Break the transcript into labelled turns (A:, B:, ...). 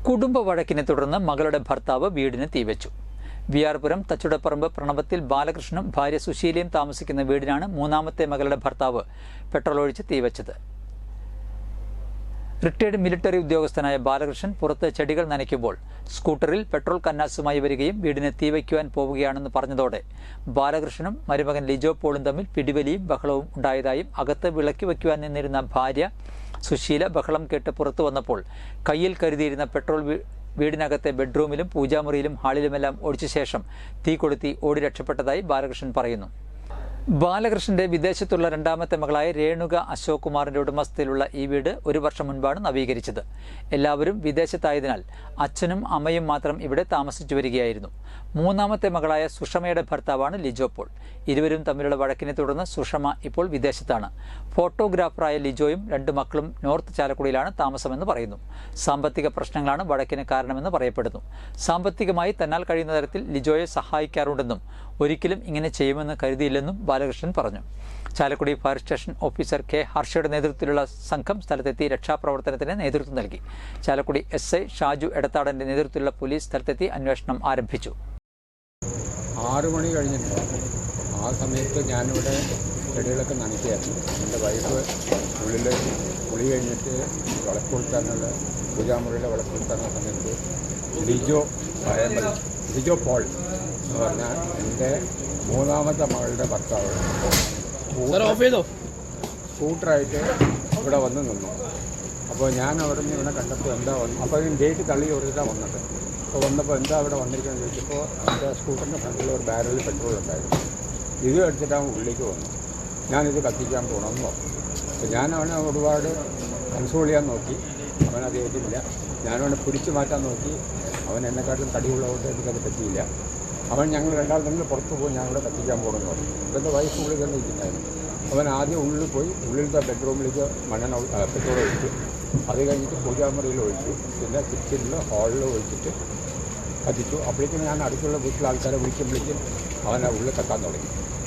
A: കുടുംബ വഴക്കിനെ തുടർന്ന് മകളുടെ ഭർത്താവ് വീടിന് തീവച്ചു. വിയാർപുരം തച്ചുടപ്പറമ്പ് പ്രണവത്തിൽ ബാലകൃഷ്ണനും ഭാര്യ സുശീലയും താമസിക്കുന്ന വീടിനാണ് മൂന്നാമത്തെ മകളുടെ ഭർത്താവ് പെട്രോൾ ഒഴിച്ച് തീവച്ചത്. റിട്ടയർഡ് മിലിറ്ററി ഉദ്യോഗസ്ഥനായ ബാലകൃഷ്ണൻ പുറത്ത് ചെടികൾ നനയ്ക്കുമ്പോൾ സ്കൂട്ടറിൽ പെട്രോൾ കന്നാസുമായി വരികയും വീടിന് തീവയ്ക്കുവാൻ പോവുകയാണെന്ന് പറഞ്ഞതോടെ ബാലകൃഷ്ണനും മരുമകൻ ലിജോ പോളും തമ്മിൽ പിടിവലിയും ബഹളവും ഉണ്ടായതായും അകത്ത് വിളക്കി വയ്ക്കുവാൻ നിന്നിരുന്ന ഭാര്യ സുശീല ബഹളം കേട്ട് പുറത്തു വന്നപ്പോൾ കയ്യിൽ കരുതിയിരുന്ന പെട്രോൾ വീടിനകത്തെ ബെഡ്റൂമിലും പൂജാമുറിയിലും ഹാളിലുമെല്ലാം ഒഴിച്ച ശേഷം തീ കൊളുത്തി ഓടി രക്ഷപ്പെട്ടതായി ബാലകൃഷ്ണൻ പറയുന്നു. ബാലകൃഷ്ണന്റെ വിദേശത്തുള്ള രണ്ടാമത്തെ മകളായ രേണുക അശോക് കുമാറിന്റെ ഉടമസ്ഥതയിലുള്ള ഈ വീട് 1 വർഷം മുൻപാണ് നവീകരിച്ചത്. എല്ലാവരും വിദേശത്തായതിനാൽ അച്ഛനും അമ്മയും മാത്രം ഇവിടെ താമസിച്ചു വരികയായിരുന്നു. മൂന്നാമത്തെ മകളായ സുഷമയുടെ ഭർത്താവാണ് ലിജോ പോൾ. ഇരുവരും തമ്മിലുള്ള വഴക്കിനെ തുടർന്ന് സുഷമ ഇപ്പോൾ വിദേശത്താണ്. ഫോട്ടോഗ്രാഫറായ ലിജോയും 2 മക്കളും നോർത്ത് ചാലക്കുടിയിലാണ് താമസമെന്ന് പറയുന്നു. സാമ്പത്തിക പ്രശ്നങ്ങളാണ് വഴക്കിന് കാരണമെന്ന് പറയപ്പെടുന്നു. സാമ്പത്തികമായി തന്നാൽ കഴിയുന്ന തരത്തിൽ ലിജോയെ സഹായിക്കാറുണ്ടെന്നും ഒരിക്കലും ഇങ്ങനെ ചെയ്യുമെന്ന് കരുതിയില്ലെന്നും ബാലകൃഷ്ണൻ പറഞ്ഞു. Chalakudy fire station officer K ഹർഷയുടെ നേതൃത്വത്തിലുള്ള സംഘം സ്ഥലത്തെത്തി രക്ഷാപ്രവർത്തനത്തിന് നേതൃത്വം നൽകി. ചാലക്കുടി SI ഷാജു എടത്താടന്റെ നേതൃത്വത്തിലുള്ള പോലീസ് സ്ഥലത്തെത്തി അന്വേഷണം ആരംഭിച്ചു.
B: 6 മണി കഴിഞ്ഞിട്ടുണ്ട്. ആ സമയത്ത് ഞാനിവിടെ ചെടികളൊക്കെ നനയ്ക്കുകയായിരുന്നു. എൻ്റെ വൈഫ് ഉള്ളിൽ കുളി കഴിഞ്ഞിട്ട് വിളക്ക് കൊളുത്താനുള്ള പൂജാമുറിയിലെ വിളക്ക് കൊളുത്താനുള്ള സമയത്ത് ലിജോ പോൾ എന്ന് പറഞ്ഞാൽ എൻ്റെ മൂന്നാമത്തെ മകളുടെ ഭർത്താവ് സ്കൂട്ടറായിട്ട് ഇവിടെ വന്ന് നിന്നു. അപ്പോൾ ഞാൻ അവിടെ നിന്ന് ഇവിടെ കണ്ടപ്പോൾ എന്താ വന്നു, അപ്പോൾ അതിന് ഗേറ്റ് തള്ളി കൊടുത്തിട്ടാണ് വന്നത്. അപ്പോൾ വന്നപ്പോൾ എന്താ ഇവിടെ വന്നിരിക്കുന്നത് ചോദിച്ചപ്പോൾ എൻ്റെ സ്കൂട്ടറിൻ്റെ ഫ്രണ്ടിൽ ഒരു ബാരലിൽ പെട്രോൾ ഉണ്ടായിരുന്നു. ഇത് എടുത്തിട്ടാണ് ഉള്ളിലേക്ക് വന്നു. ഞാനിത് കത്തിക്കാൻ പോകണമെന്ന് പറഞ്ഞു. അപ്പോൾ ഞാൻ അവനെ ഒരുപാട് കൺസോൾ ചെയ്യാൻ നോക്കി. അവനത് ഏറ്റില്ല. ഞാനവനെ പിടിച്ചു മാറ്റാൻ നോക്കി. അവൻ എന്നെക്കാട്ടിലും തടിയുള്ളതുകൊണ്ട് എനിക്കത് പറ്റിയില്ല. അവൻ ഞങ്ങൾ രണ്ടാൾ തന്നെ പുറത്ത് പോയി ഞാനിവിടെ കത്തിക്കാൻ പോകണമെന്ന് പറഞ്ഞു. അപ്പോൾ എൻ്റെ വൈഫ് ഉള്ളിൽ തന്നെ ഇരിക്കുന്നായിരുന്നു. അവൻ ആദ്യം ഉള്ളിൽ പോയി ഉള്ളിലത്തെ ബെഡ്റൂമിലേക്ക് പെട്രോൾ ഒഴിച്ചു. അത് കഴിഞ്ഞിട്ട് പൂജാമുറിയിൽ ഒഴിച്ചു. പിന്നെ കിച്ചണിൽ ഹാളിൽ ഒഴിച്ചിട്ട് കത്തിച്ചു. അപ്പോഴേക്കും ഞാൻ അടുത്തുള്ള വീട്ടിലെ ആൾക്കാരെ വിളിക്കും അവനെ ഉള്ളിൽ കത്താൻ തുടങ്ങി.